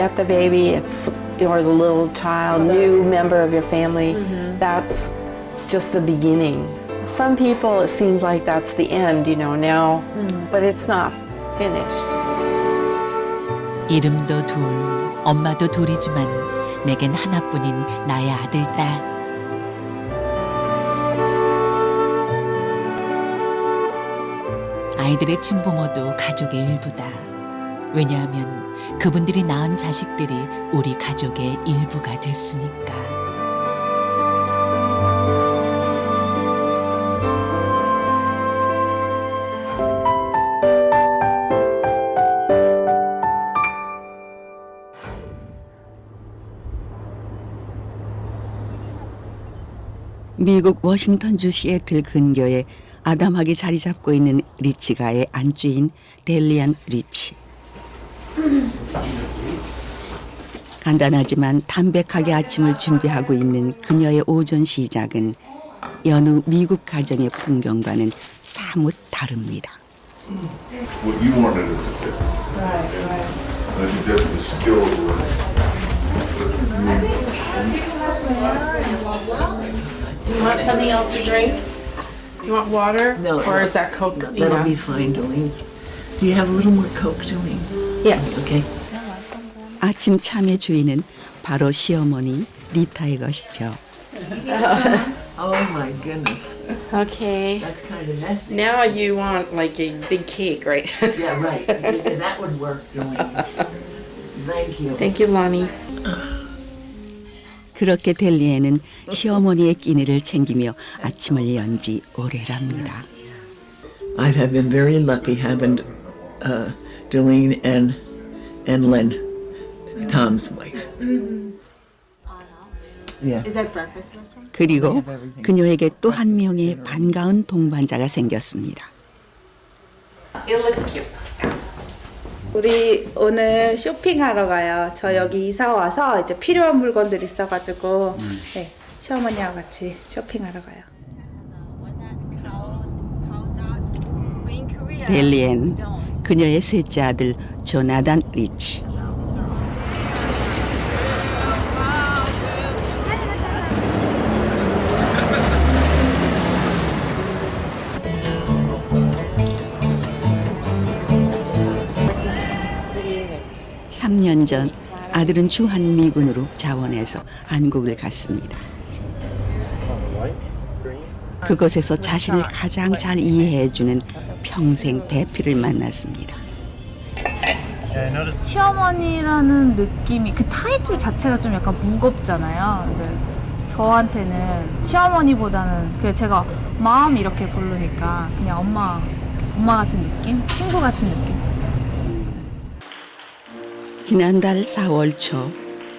get the baby, it's or the little child, new member of your family, that's just the beginning. Some people, it seems like that's the end, now, but it's not finished. 이름도 둘, 엄마도 둘이지만 내겐 하나뿐인 나의 아들, 딸. 아이들의 친부모도 가족의 일부다. 왜냐하면 그분들이 낳은 자식들이 우리 가족의 일부가 됐으니까. 미국 워싱턴주 시애틀 근교에 아담하게 자리 잡고 있는 리치가의 안주인 델리안 리치. 간단하지만 담백하게 아침을 준비하고 있는 그녀의 오전 시작은 여느 미국 가정의 풍경과는 사뭇 다릅니다. What you wanted it to fit. Right. And I think that's the skill of the Do you want something else to drink? You want water? No, Or is that Coke that'll enough? be fine, Doreen. Do you have a little more Coke, Doreen? Yes. Okay. 아침 참의 주인은 바로 시어머니 리타의 것이죠. Oh my goodness, Okay. that's kind of messy. Now you want like a big cake, right? Yeah, right. That would work, Doreen. Thank you. Thank you, Lonnie. 그렇게 델리에는 시어머니의 끼니를 챙기며 아침을 연 지 오래랍니다. I have been very lucky having Doreen and Lynn, Tom's wife. Yeah. Is that breakfast restaurant? 그리고 그녀에게 또 한 명의 반가운 동반자가 생겼습니다. It looks cute. 우리 오늘 쇼핑하러 가요. 저 여기 이사 와서 이제 필요한 물건들 있어가지고 네, 시어머니하고 같이 쇼핑하러 가요. 델리엔, 그녀의 셋째 아들 조나단 리치. Pretty. 3년 전 아들은 주한 미군으로 자원해서 한국을 갔습니다. 그곳에서 자신을 가장 잘 이해해주는 평생 배필을 만났습니다. 시어머니라는 느낌이 그 타이틀 자체가 좀 약간 무겁잖아요. 근데 저한테는 시어머니보다는 그냥 제가 마음이 이렇게 부르니까 그냥 엄마 같은 느낌? 친구 같은 느낌? 지난달 4월 초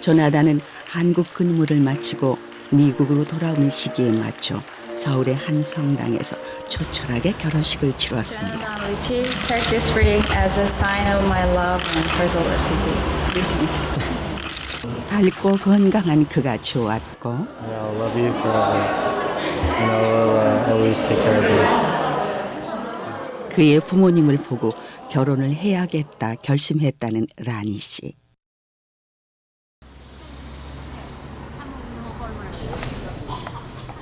조나단은 한국 근무를 마치고 미국으로 돌아오는 시기에 맞춰 서울의 한 성당에서 초촐하게 결혼식을 치렀습니다. Richie, take this ring as a sign of my love and fidelity. 밝고 건강한 그가 좋았고 I'll love you forever. And I will always take care of you. 그의 부모님을 보고 결혼을 해야겠다 결심했다는 라니 씨.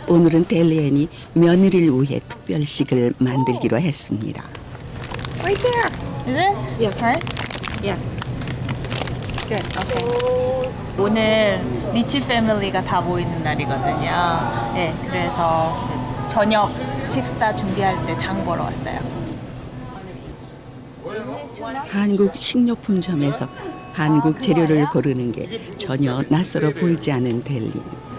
오늘은 델리엔이 며느리를 위해 특별식을 만들기로 했습니다. Right there. Is this? Yes. Right? Yes. Good. Okay. 오늘 리치 패밀리가 다 모이는 날이거든요. 네, 그래서 이제 저녁 식사 준비할 때 장 보러 왔어요. 한국 식료품점에서 한국 재료를 고르는 게 전혀 낯설어 보이지 않은 델리엔.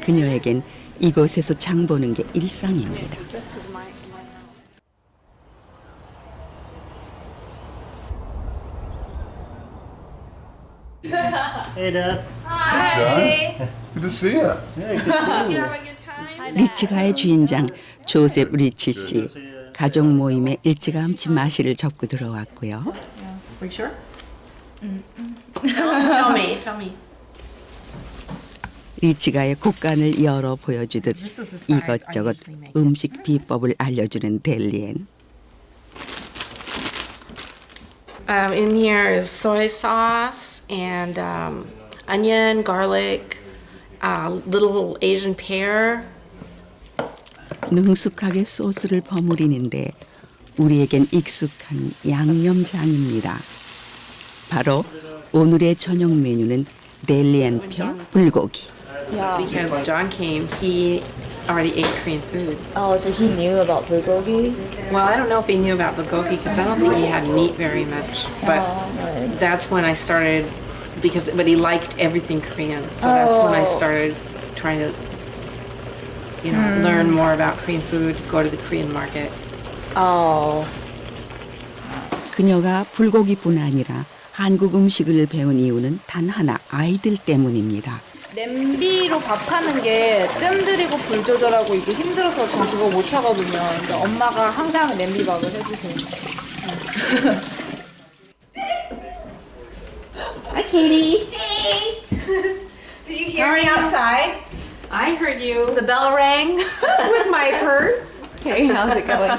그녀에겐 이곳에서 장 보는 게 일상입니다. Hey, Dad. John, good to see you. 리치가의 주인장 조셉 리치 씨. 가족 모임에 일찌감치 마실을 접고 들어왔고요. Are you sure? Tell me. 리치가의 곡간을 열어 보여주듯 이것저것 음식 비법을 알려주는 델리엔. In here is soy sauce and onion, garlic, little Asian pear. 능숙하게 소스를 버무리는데 우리에겐 익숙한 양념장입니다. 바로 오늘의 저녁 메뉴는 델리엔표 불고기. Because John came, he already ate Korean food. Oh, so he knew about bulgogi? Well, I don't know if he knew about bulgogi because I don't think he had meat very much. But that's when I started, but he liked everything Korean. So that's when I started trying to, learn more about Korean food, go to the Korean market. Oh. 그녀가 불고기뿐 아니라 한국 음식을 배운 이유는 단 하나, 아이들 때문입니다. 냄비로 밥하는 게 뜸 들이고 불 조절하고 이게 힘들어서 저 그거 못 하거든요. 근데 엄마가 항상 냄비밥을 해주세요. Hi, Katie. Hey! Did you hear me outside? I heard you. The bell rang with my purse. Hey, how's it going?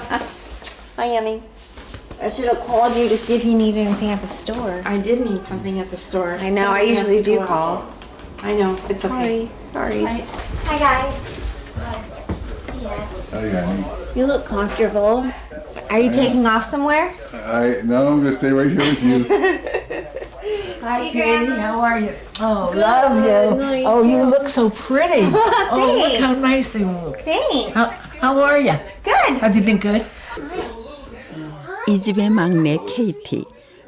Hi, Annie. I should have called you to see if you needed anything at the store. I did need something at the store. I know, I Somebody has usually to do go out. call. I know, it's okay. Sorry. Right. Hi, guys. Hi, honey. You look comfortable. Are you taking off somewhere? No, I'm gonna stay right here with you. Hi, Katie. How are you? Oh, love you. Oh, you look so pretty. Oh, look how nice they look. Thanks. How are you? Good. Have you been good? 이 집의 막내 케이티.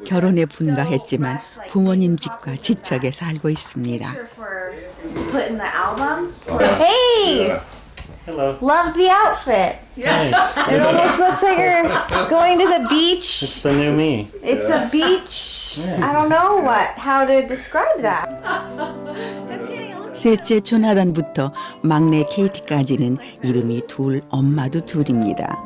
결혼에 분가했지만 부모님 집과 지척에 살고 있습니다. For putting the album. Hey! Hello. Love the outfit. Thanks. It almost looks like you're going to the It's beach. the new me. It's a beach. I don't know how to describe that. 셋째 조나단부터 막내 케이티까지는 이름이 둘, 엄마도 둘입니다.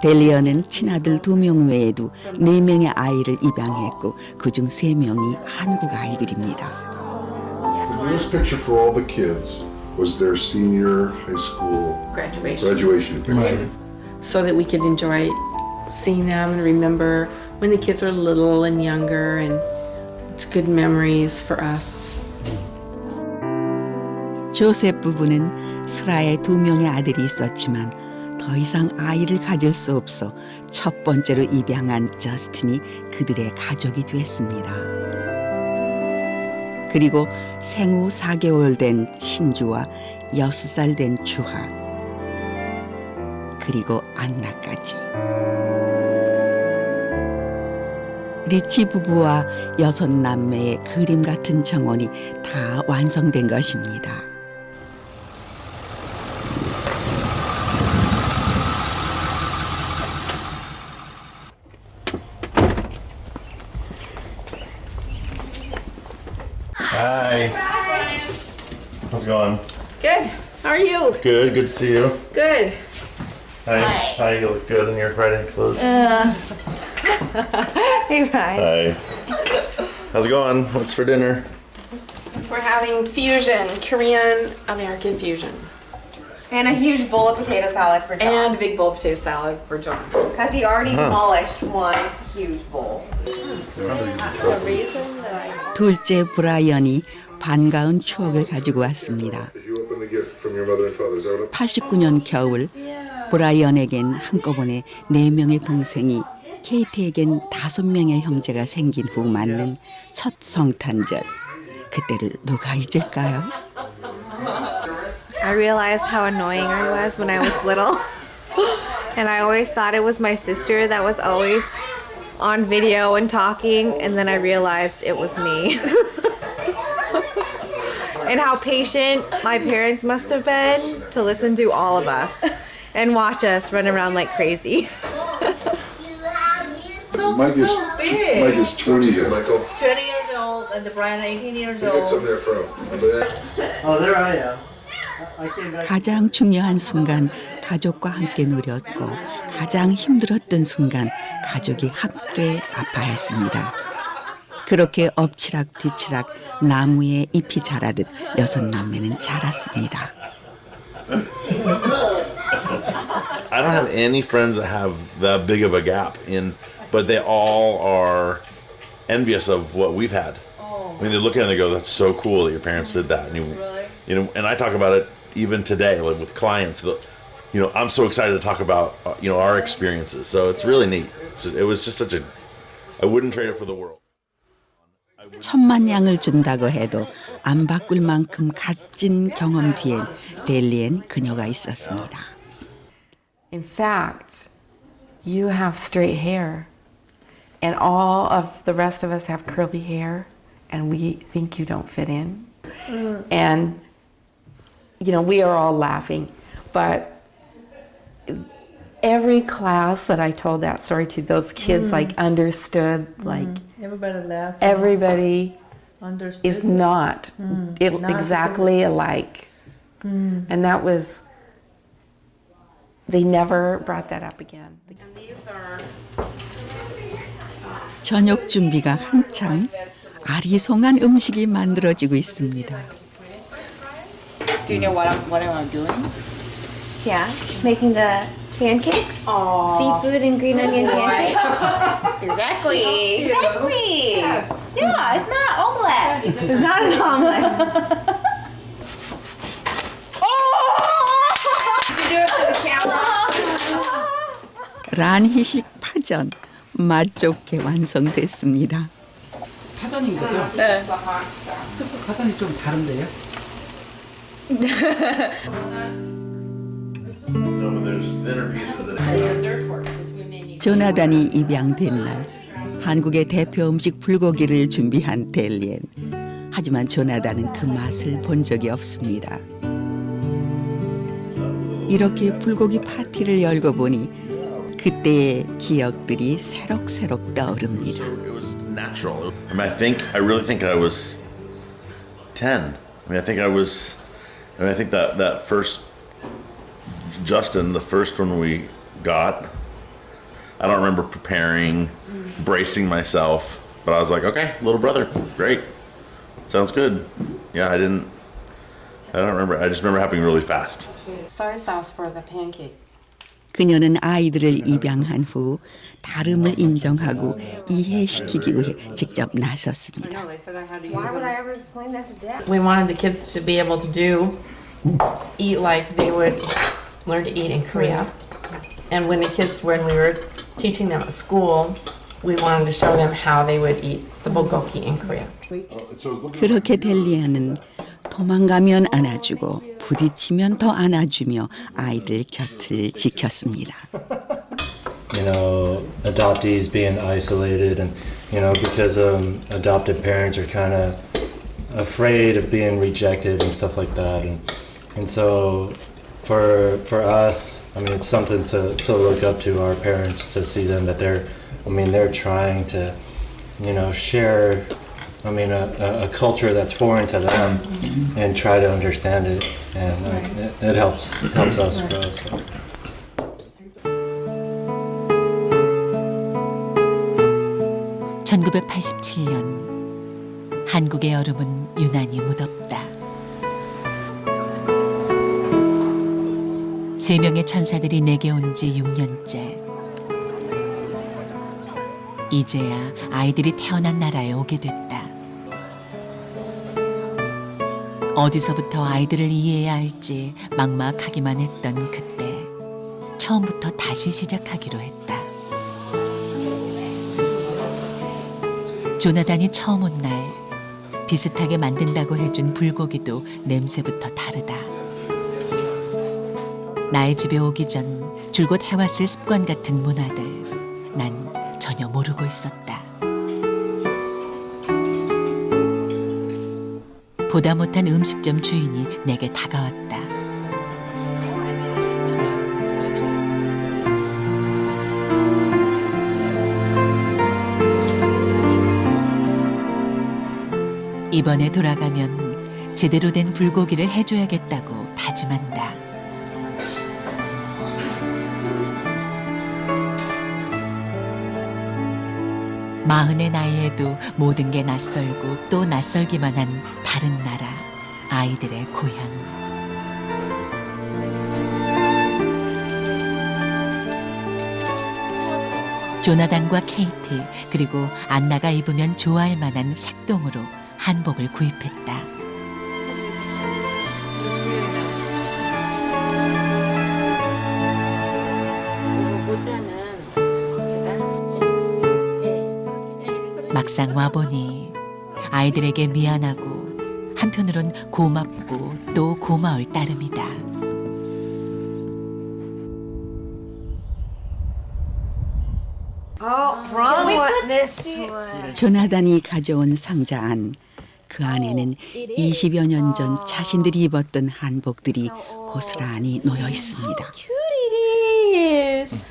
델리언은 친아들 2명 외에도 4명의 아이를 입양했고 그중 3명이 한국 아이들입니다. The newest picture for all the kids was their senior high school graduation picture. So that we could enjoy seeing them and remember when the kids were little and younger, and it's good memories for us. 조셉 부부는 슬아의 2명의 아들이 있었지만 더 이상 아이를 가질 수 없어 첫 번째로 입양한 저스틴이 그들의 가족이 됐습니다. 그리고 생후 4개월 된 신주와 6살 된 주하, 그리고 안나까지. 리치 부부와 6남매의 그림 같은 정원이 다 완성된 것입니다. Hi. How's it going? Good. How are you? Good. Good to see you. Good. Hi. Hi. You look good in your Friday clothes. Hey, Ryan. Hi. How's it going? What's for dinner? We're having fusion, Korean American fusion, And a huge bowl of potato salad for John. and a big bowl of potato salad for John. Because he already demolished one huge bowl. 둘째 브라이언이 반가운 추억을 가지고 왔습니다. Did you open the gift from your mother and father? Is that what 89년 겨울 브라이언에겐 한꺼번에 4명의 동생이, 케이티에겐 5명의 형제가 생긴 후 맞는 첫 성탄절. 그때를 누가 잊을까요? I realized how annoying I was when I was little. And I always thought it was my sister that was always on video and talking. And then I realized it was me. And how patient my parents must have been to listen to all of us and watch us run around like crazy. Mike is 20 there, Michael. 20 years old and the Brian 18 years Get some old. there from. Oh, there I am. I came back. 가장 중요한 순간 가족과 함께 누렸고 가장 힘들었던 순간 가족이 함께 아파했습니다. 그렇게 엎치락 뒤치락 나무에 잎이 자라듯 6남매는 자랐습니다. I don't have any friends that have that big of a gap in, but they all are envious of what we've had. I mean, they look at it and they go, "That's so cool that your parents did that." And you know, and I talk about it even today, like with clients. You know, I'm so excited to talk about our experiences. So it's really neat. It was just such a, I wouldn't trade it for the world. 천만 양을 준다고 해도 안 바꿀 만큼 값진 경험 뒤엔 델리엔 그녀가 있었습니다. In fact, you have straight hair, and all of the rest of us have curly hair, and we think you don't fit in. And, you know, we are all laughing, but every class that I told that story to, those kids like understood, like Everybody laughed. everybody Understood. is not exactly alike. And that was, they never brought that up again. And these are 저녁 준비가 한창 아리송한 음식이 만들어지고 있습니다. Do you know what I'm doing? Yeah, making the pancakes. Seafood and green onion pancakes. Exactly. Exactly. Yeah, it's not omelette. It's not an omelette. 란희식 파전 맛 좋게 완성됐습니다. 파전인 거죠? 네. 파전이 좀 다른데요? 조나단이 입양된 날 한국의 대표 음식 불고기를 준비한 델리엔. 하지만 조나단은 그 맛을 본 적이 없습니다. 이렇게 불고기 파티를 열고 보니 그때의 기억들이 새록새록 떠오릅니다. It was natural. I mean, I really think I was 10. I think that first Justin, the first one we got, I don't remember preparing, bracing myself, but I was like, okay, little brother, great. Sounds good. Yeah, I don't remember. I just remember happening really fast. soy sauce for the pancake. 그녀는 아이들을 입양한 후 다름을 인정하고 이해시키기 위해 직접 나섰습니다. Why would I ever explain that to Dad? We wanted the kids to be able to eat like they would learn to eat in Korea. And when we were teaching them at school, we wanted to show them how they would eat the bulgogi in Korea. 그렇게 델리아는 도망가면 안아주고 부딪히면 더 안아주며 아이들 곁을 지켰습니다. You know, adoptees being isolated, and because adopted parents are kind of afraid of being rejected and stuff like that, and so for us, I mean, it's something to look up to our parents, to see them that they're trying to share. I mean, a culture that's foreign to them, and try to understand it, and it helps us grow. So. (1987년) 한국의 여름은 유난히 무덥다. 3명의 천사들이 내게 온 지 6년째. 이제야 아이들이 태어난 나라에 오게 됐다. 어디서부터 아이들을 이해해야 할지 막막하기만 했던 그때 처음부터 다시 시작하기로 했다. 조나단이 처음 온 날 비슷하게 만든다고 해준 불고기도 냄새부터 다르다. 나의 집에 오기 전 줄곧 해왔을 습관 같은 문화들 난 전혀 모르고 있었다. 보다 못한 음식점 주인이 내게 다가왔다. 이번에 돌아가면 제대로 된 불고기를 해줘야겠다고 다짐한다. 마흔의 나이에도 모든 게 낯설고 또 낯설기만 한 다른 나라, 아이들의 고향. 조나단과 케이티 그리고 안나가 입으면 좋아할 만한 색동으로 한복을 구입했다. 막상 와보니 아이들에게 미안하고 한편으론 고맙고 또 고마울 따름이다. Wrong one. This one. 조나단이 가져온 상자 안, 그 안에는 20여 년 전 자신들이 입었던 한복들이 고스란히 놓여 있습니다. Cute it is.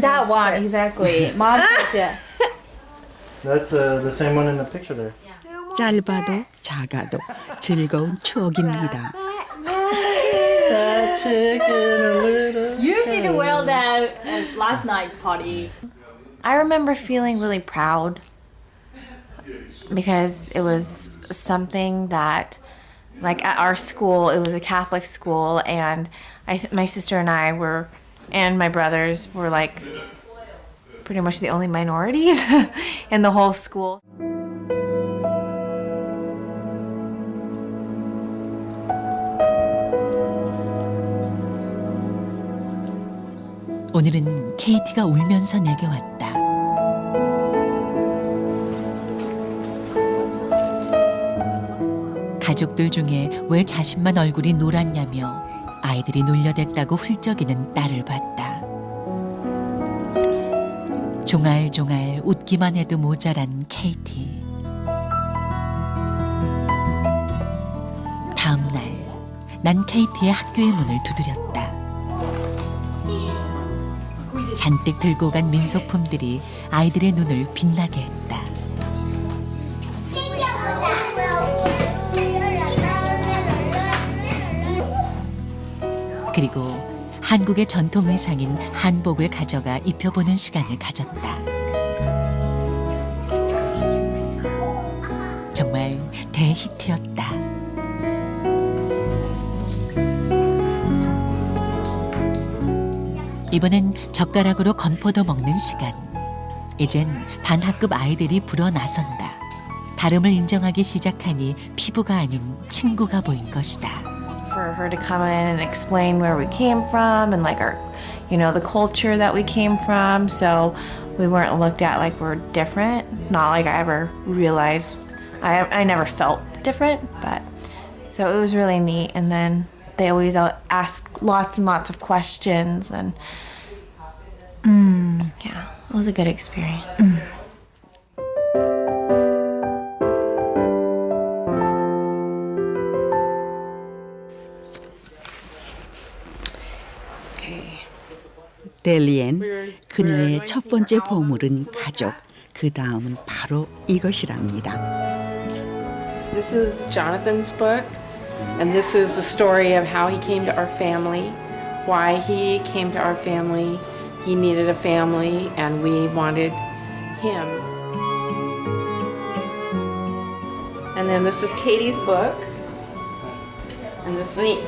That one, exactly. Mom took it. That's the same one in the picture there. 짧아도 작아도 즐거운 추억입니다. You should wear that at last night's party. I remember feeling really proud because it was something that, like at our school, it was a Catholic school, and my sister and I were, and my brothers were like pretty much the only minorities in the whole school. 오늘은 케이티가 울면서 내게 왔다. 가족들 중에 왜 자신만 얼굴이 노랗냐며 아이들이 놀려댔다고 훌쩍이는 딸을 봤다. 종알종알 웃기만 해도 모자란 케이티. 다음 날, 난 케이티의 학교의 문을 두드렸다. 잔뜩 들고 간 민속품들이 아이들의 눈을 빛나게 했다. 그리고 한국의 전통 의상인 한복을 가져가 입혀보는 시간을 가졌다. 정말 대히트였다. 이번엔 젓가락으로 건포도 먹는 시간. 이젠 반학급 아이들이 불어 나선다. 다름을 인정하기 시작하니 피부가 아닌 친구가 보인 것이다. For her to come in and explain where we came from and like our, you know, the culture that we came from. So we weren't looked at like we're different. Not like I ever realized, I never felt different, but so it was really neat. And then they always ask lots and lots of questions, and yeah, it was a good experience. 델리엔, 그녀의 첫 번째 보물은 가족, 그 다음은 바로 이것이랍니다. This is Jonathan's book, and this is the story of how he came to our family, why he came to our family. He needed a family, and we wanted him. And then this is Katie's book. And the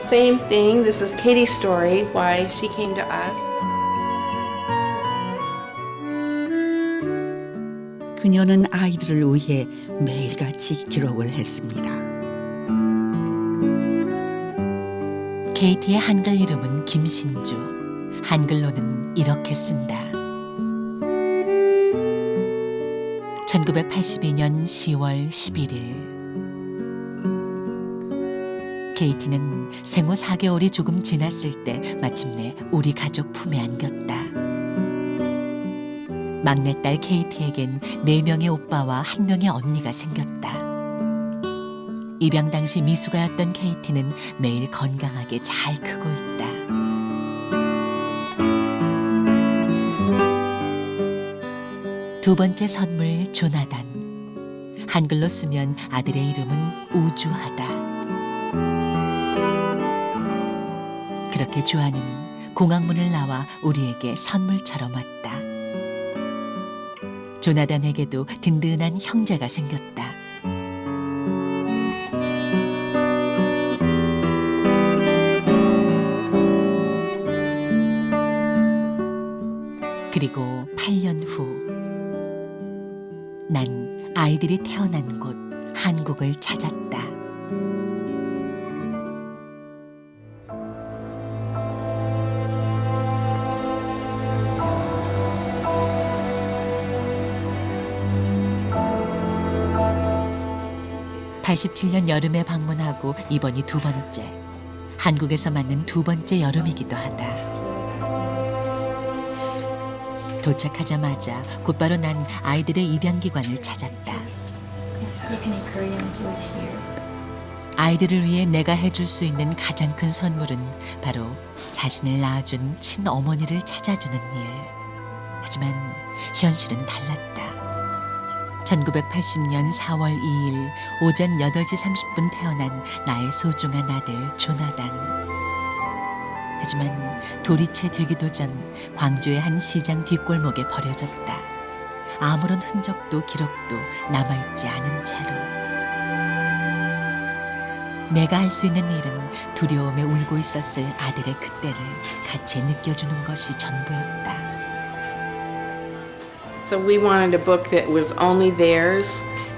same thing, this is Katie's story, why she came to us. 그녀는 아이들을 위해 매일같이 기록을 했습니다. 케이티의 한글 이름은 김신주. 한글로는 이렇게 쓴다. 1982년 10월 11일. 케이티는 생후 4개월이 조금 지났을 때 마침내 우리 가족 품에 안겼다. 막내딸 케이티에겐 4명의 오빠와 1명의 언니가 생겼다. 입양 당시 미숙아였던 케이티는 매일 건강하게 잘 크고 있다. 두 번째 선물 조나단. 한글로 쓰면 아들의 이름은 우주하다. 그렇게 주아는 공학문을 나와 우리에게 선물처럼 왔다. 조나단에게도 든든한 형제가 생겼다. 그리고 8년 후, 난 아이들이 태어난 곳 한국을 찾았다. (87년) 여름에 방문하고 이번이 두 번째, 한국에서 맞는 두 번째 여름이기도 하다. 도착하자마자 곧바로 난 아이들의 입양기관을 찾았다. 아이들을 위해 내가 해줄 수 있는 가장 큰 선물은 바로 자신을 낳아준 친어머니를 찾아주는 일. 하지만 현실은 달랐다. 1980년 4월 2일 오전 8시 30분 태어난 나의 소중한 아들 조나단. 하지만 돌이체 되기도 전 광주의 한 시장 뒷골목에 버려졌다. 아무런 흔적도 기록도 남아있지 않은 채로. 내가 할 수 있는 일은 두려움에 울고 있었을 아들의 그때를 같이 느껴주는 것이 전부였다. So we wanted a book that was only theirs,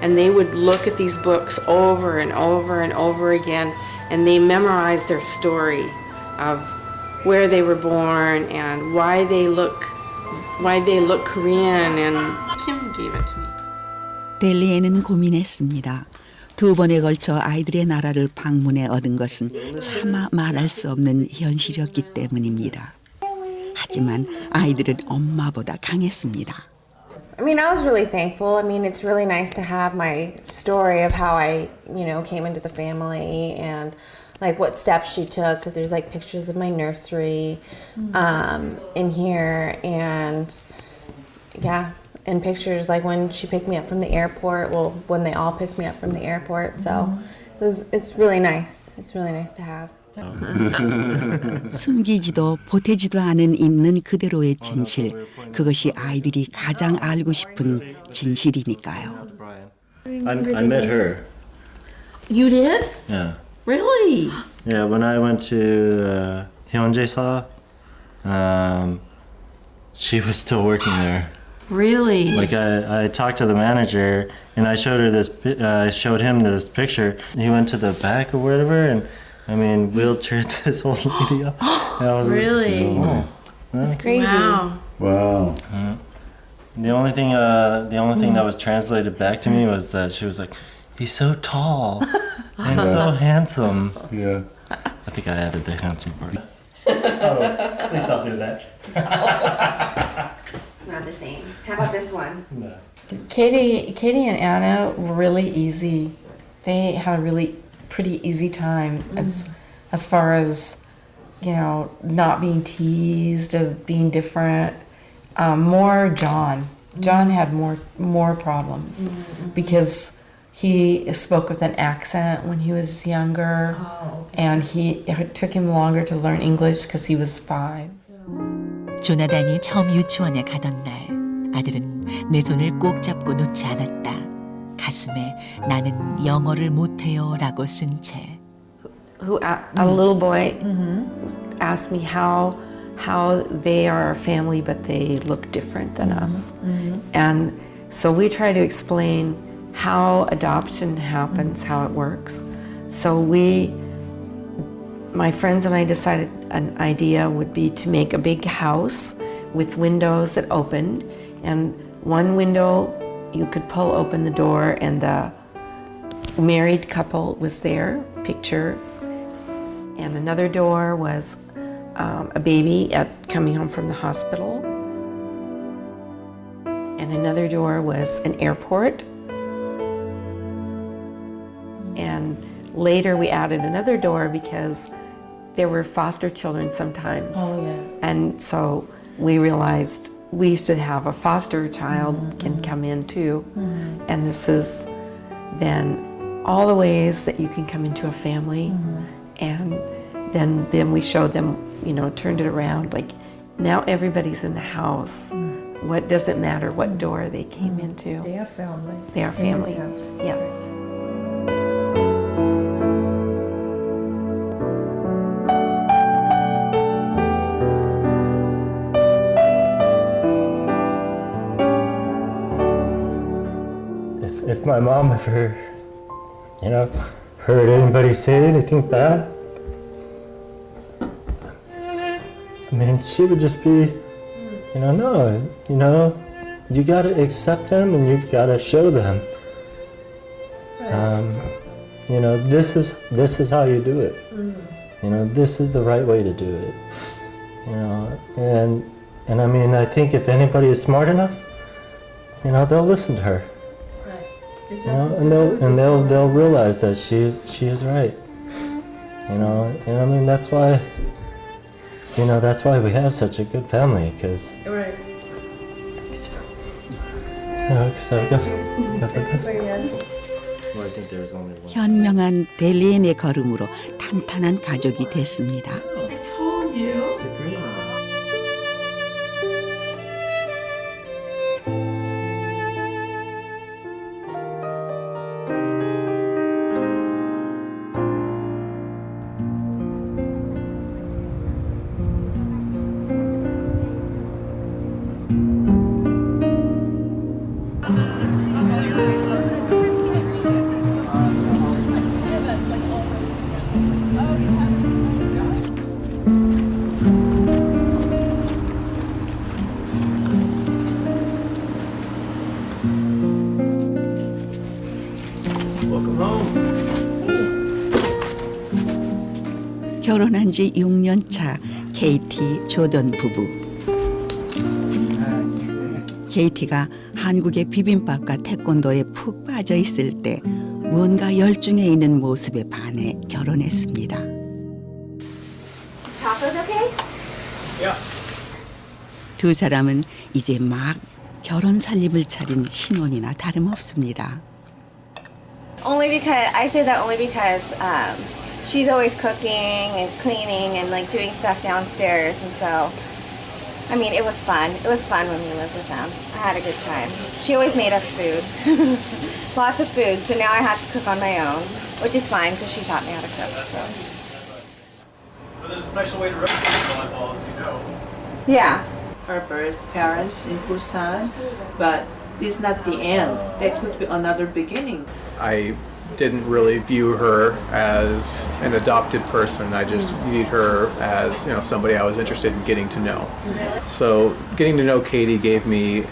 and they would look at these books over and over and over again, and they memorized their story of where they were born and why they look Korean, and Kim gave it to me. 델리에는 고민했습니다. 두 번에 걸쳐 아이들의 나라를 방문해 얻은 것은 차마 말할 수 없는 현실이었기 때문입니다. 하지만 아이들은 엄마보다 강했습니다. I mean, I was really thankful. I mean, it's really nice to have my story of how I, came into the family and like what steps she took, because there's like pictures of my nursery in here, and yeah, and pictures like when she picked me up from the airport. Well, when they all picked me up from the airport. So it's really nice. It's really nice to have. 숨기지도 보태지도 않은 있는 그대로의 진실, 그것이 아이들이 가장 알고 싶은 진실이니까요. I met her. You did? Yeah. Really? Yeah, when I went to Hyunjae-sa, she was still working there. Really? Like I talked to the manager and I showed her this. I showed him this picture. He went to the back or whatever, and I mean wheelchaired this old lady up. And I was Really? Like, oh. It's crazy. Wow. Wow. The only thing that was translated back to me was that she was like, "He's so tall and so handsome." Yeah. I think I added the handsome part. Oh, please stop doing that. Not the same. How about this one? No. Katie and Anna were really easy. They had a really pretty easy time as far as not being teased, as being different. More John. John had more problems because he spoke with an accent when he was younger, and it took him longer to learn English because he was 5. 조나단이 처음 유치원에 가던 날, 아들은 내 손을 꼭 잡고 놓지 않았다. 가슴에 나는 영어를 못해요 라고 쓴 채. A little boy asked me how they are our family but they look different than us. And so we try to explain how adoption happens, how it works. So my friends and I decided an idea would be to make a big house with windows that opened, and one window you could pull open the door and the married couple was there, picture, and another door was a baby coming home from the hospital, and another door was an airport, and later we added another door because there were foster children sometimes. Oh, yeah. And so we realized we should have a foster child can come in too. And this is then all the ways that you can come into a family. And then we showed them, turned it around. Like now everybody's in the house. what does it matter what door they came into? They are family. They are In this family. house. Yes. If my mom ever, heard anybody say anything bad, I mean, she would just be, no, you gotta accept them and you've gotta show them. This is how you do it. This is the right way to do it. And I mean, I think if anybody is smart enough, they'll listen to her. And they'll realize that she is right. And I mean that's why we have such a good family, because Right. because I've got the best. Well, I think there's only one. 현명한 벨리엔의 걸음으로 탄탄한 가족이 됐습니다. The green one. 결혼한 지 6년 차 케이티 조던 부부. 케이티가 한국의 비빔밥과 태권도에 푹 빠져 있을 때 무언가 열중해 있는 모습에 반해 결혼했습니다. 두 사람은 이제 막 결혼 살림을 차린 신혼이나 다름없습니다. Only because I say that only because she's always cooking and cleaning and like doing stuff downstairs, and so I mean it was fun. It was fun when we lived with them. I had a good time. She always made us food, lots of food. So now I have to cook on my own, which is fine because she taught me how to cook. So. Well, there's a special way to roast volleyball, as you know. Yeah. Her birth parents in Busan, but it's not the end. That could be another beginning. I didn't really view her as an adopted person. I just viewed her as somebody I was interested in getting to know. So getting to know Katie gave me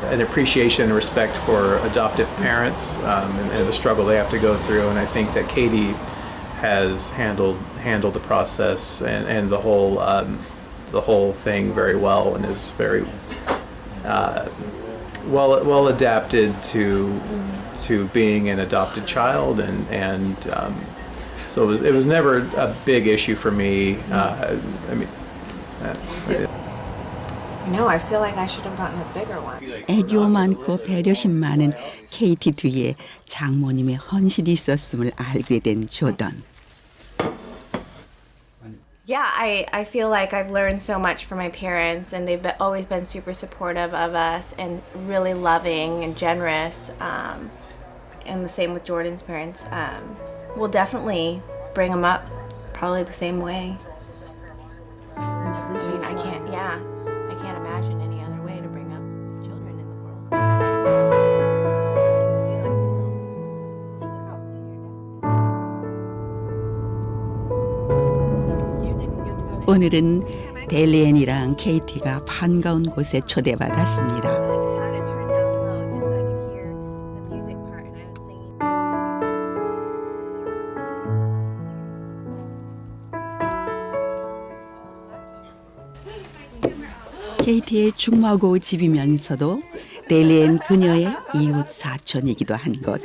an appreciation and respect for adoptive parents and the struggle they have to go through. And I think that Katie has handled the process and the whole thing very well, and is very well adapted to being an adopted child, and so it was never a big issue for me. No, I feel like I should have gotten a bigger one. 애교 많고 배려심 많은 케이티 뒤에 장모님의 헌신이 있었음을 알게 된 조던. Yeah, I feel like I've learned so much from my parents, and they've always been super supportive of us and really loving and generous. And the same with Jordan's parents. We'll definitely bring them up probably the same way. I mean, I can't imagine any other way to bring up children in the world. 오늘은 벨리엔이랑 케이티가 반가운 곳에 초대받았습니다. 케이티의 중마고 집이면서도 벨리엔 그녀의 이웃 사촌이기도 한 곳.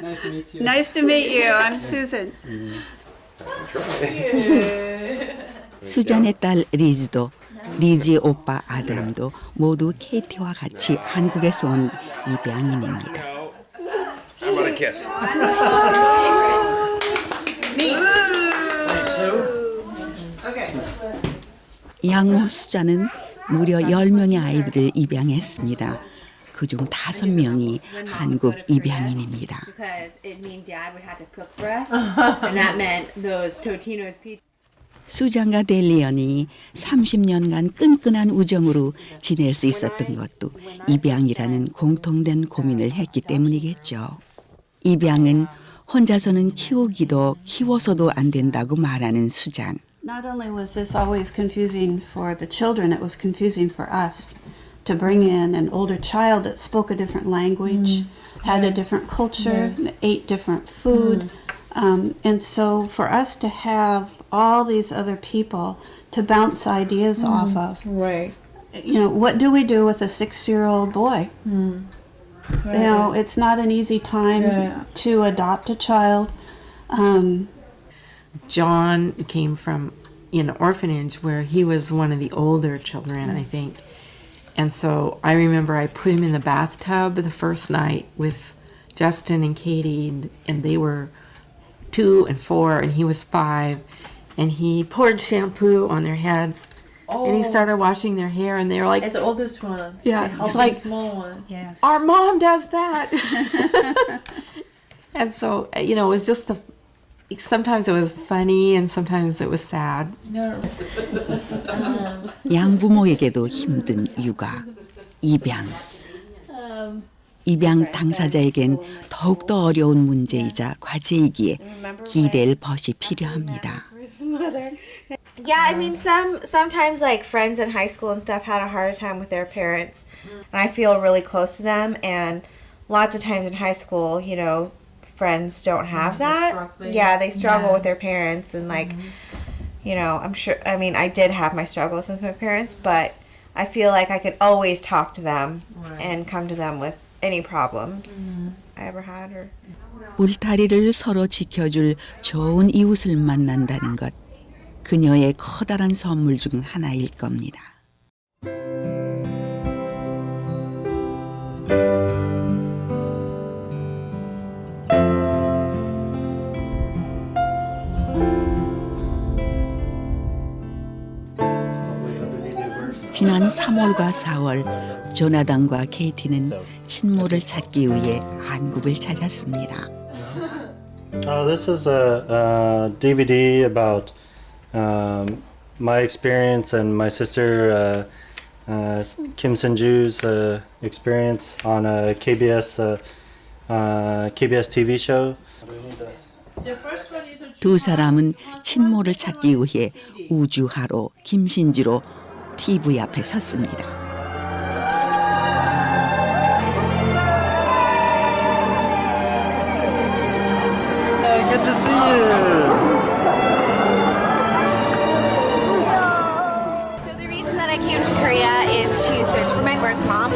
Nice to meet you. Nice to meet you. I'm Susan. 수잔의 딸 리즈도 리즈의 오빠 아담도 모두 케이티와 같이 한국에서 온 입양인입니다. How about a kiss? Me. Hey, Sue. 양호 수자는 무려 10명의 아이들을 입양했습니다. 그중 5명이 한국 입양인입니다. 수잔과 델리언이 30년간 끈끈한 우정으로 지낼 수 있었던 것도 입양이라는 공통된 고민을 했기 때문이겠죠. 입양은 혼자서는 키우기도 키워서도 안 된다고 말하는 수잔. Not only was this always confusing for the children, it was confusing for us to bring in an older child that spoke a different language, had a different culture, ate different food. And so for us to have all these other people to bounce ideas off of. Right. You know, what do we do with a 6-year-old boy? You know, it's not an easy time to adopt a child. John came from an orphanage where he was one of the older children, I think. And so I remember I put him in the bathtub the first night with Justin and Katie, and they were 2 and 4, and he was 5. And he poured shampoo on their heads, and he started washing their hair, and they were like, As the oldest one. Yeah, he's like, small one. Yes. our mom does that. And so, you know, it was just sometimes it was funny and sometimes it was sad. 양부모에게도 힘든 육아, 입양. 입양 당사자에겐 더욱더 어려운 문제이자 과제이기에 기댈 벗이 필요합니다. Yeah, I mean, sometimes like friends in high school and stuff had a harder time with their parents, and I feel really close to them. And lots of times in high school, you know, friends don't have that. Yeah, they struggle with their parents, and like, you know, I'm sure. I mean, I did have my struggles with my parents, but I feel like I could always talk to them and come to them with any problems I ever had. Or 울타리를 서로 지켜줄 좋은 이웃을 만난다는 것, 그녀의 커다란 선물 중 하나일 겁니다. 지난 3월과 4월, 조나단과 케이티는 친모를 찾기 위해 한국을 찾았습니다. This is a DVD about my experience and my sister Kim Sun-ju's experience on a KBS TV show. 두 사람은 친모를 찾기 위해 우주하로 김신지로 TV 앞에 섰습니다. Good to see you. So the reason that I came to Korea is to search for my birth mom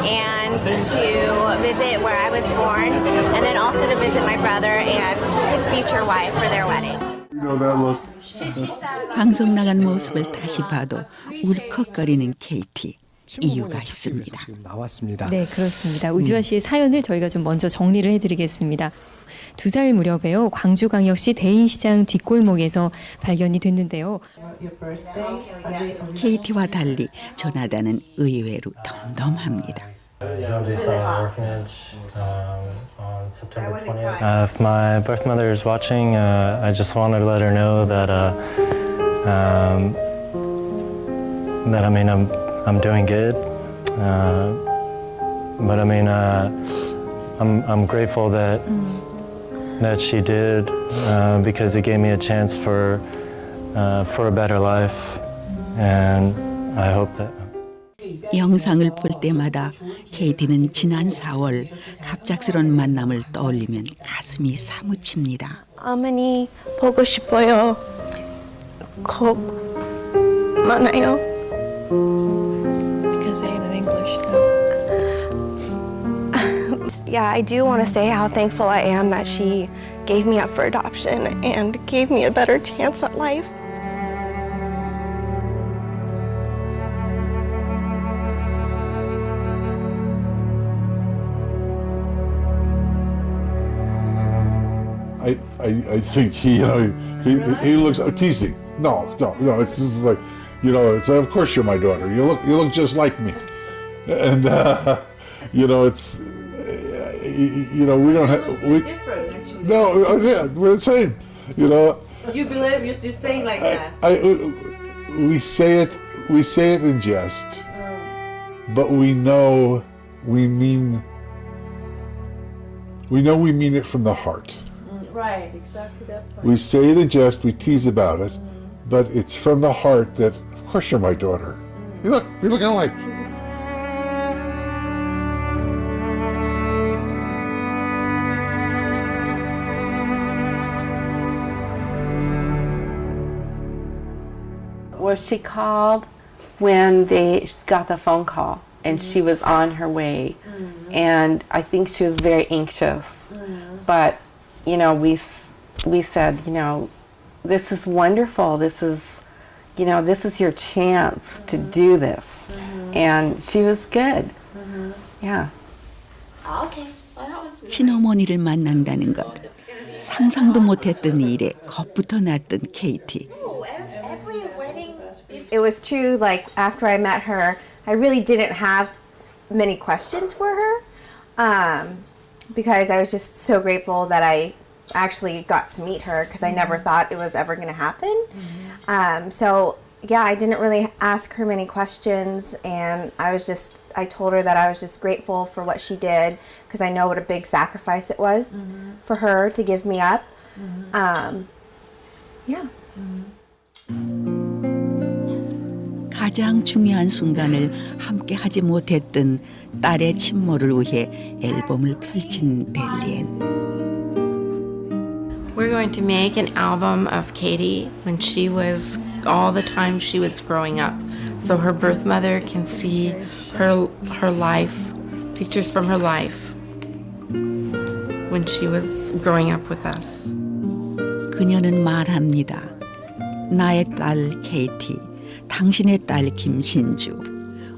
and to visit where I was born, and then also to visit my brother and his future wife for their wedding. You know that look? 방송 나간 모습을 다시 봐도 울컥거리는 케이티. 이유가 있습니다. 나왔습니다. 네, 그렇습니다. 우주아 씨의 사연을 저희가 좀 먼저 정리를 해드리겠습니다. 2살 무렵에요. 광주광역시 대인시장 뒷골목에서 발견이 됐는데요. 케이티와 달리 조나단은 의외로 덤덤합니다. If my birth mother is watching, I just wanted to let her know that I mean I'm doing good, but I mean I'm grateful that she did because it gave me a chance for a better life, and I hope that. 영상을 볼 때마다 케이티는 지난 4월 갑작스러운 만남을 떠올리면 가슴이 사무칩니다. 어머니 보고 싶어요. 꼭 만나요. You can say it in English now. Yeah, I do want to say how thankful I am that she gave me up for adoption and gave me a better chance at life. I think he looks teasing. No, it's just like You know, it's of course you're my daughter. You look just like me, and you know, it's you know, we don't have we. Different, actually. No, yeah, we're the same. You know. You believe you're just saying like that. We say it in jest, but we know we mean it from the heart. Right, exactly that part. We say it in jest, we tease about it, but it's from the heart that, of course, you're my daughter. You look, we look alike. Well, she called when they got the phone call, and she was on her way, and I think she was very anxious. But you know, we said, you know, this is wonderful. This is, you know, this is your chance to do this, and she was good. Yeah. 친어머니를 만난다는 것, 상상도 못했던 일에 겁부터 났던 케이티. It was true, like, after I met her, I really didn't have many questions for her because I was just so grateful that I actually got to meet her because I never thought it was ever going to happen. So, yeah, I didn't really ask her many questions, and I told her that I was just grateful for what she did because I know what a big sacrifice it was for her to give me up. Yeah. 가장 중요한 순간을 함께 하지 못했던 딸의 침모를 위해 앨범을 펼친 델리엔. We're going to make an album of Katie when she was, all the time she was growing up. So her birth mother can see her life, pictures from her life when she was growing up with us. 그녀는 말합니다. 나의 딸 케이티, 당신의 딸 김신주,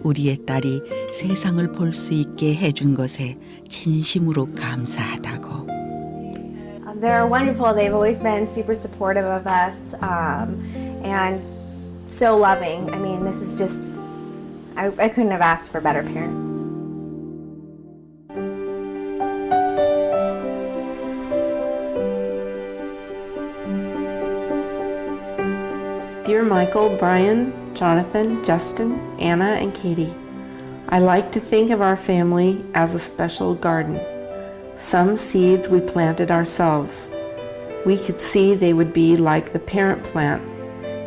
우리의 딸이 세상을 볼 수 있게 해준 것에 진심으로 감사하다고. They're wonderful. They've always been super supportive of us and so loving. I mean, this is just, I couldn't have asked for better parents. Dear Michael, Brian, Jonathan, Justin, Anna, and Katie, I like to think of our family as a special garden. Some seeds we planted ourselves. We could see they would be like the parent plant,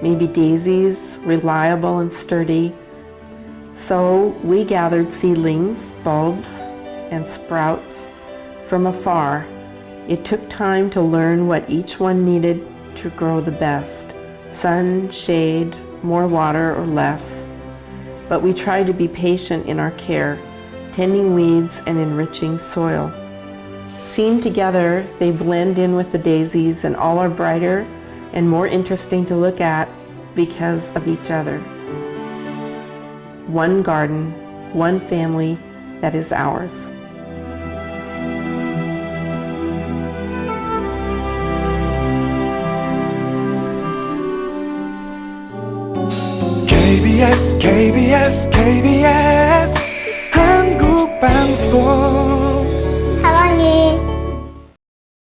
maybe daisies, reliable and sturdy. So we gathered seedlings, bulbs, and sprouts from afar. It took time to learn what each one needed to grow the best. Sun, shade, more water or less. But we tried to be patient in our care, tending weeds and enriching soil. Seen together, they blend in with the daisies and all are brighter and more interesting to look at because of each other. One garden, one family that is ours. KBS KBS KBS 한국방송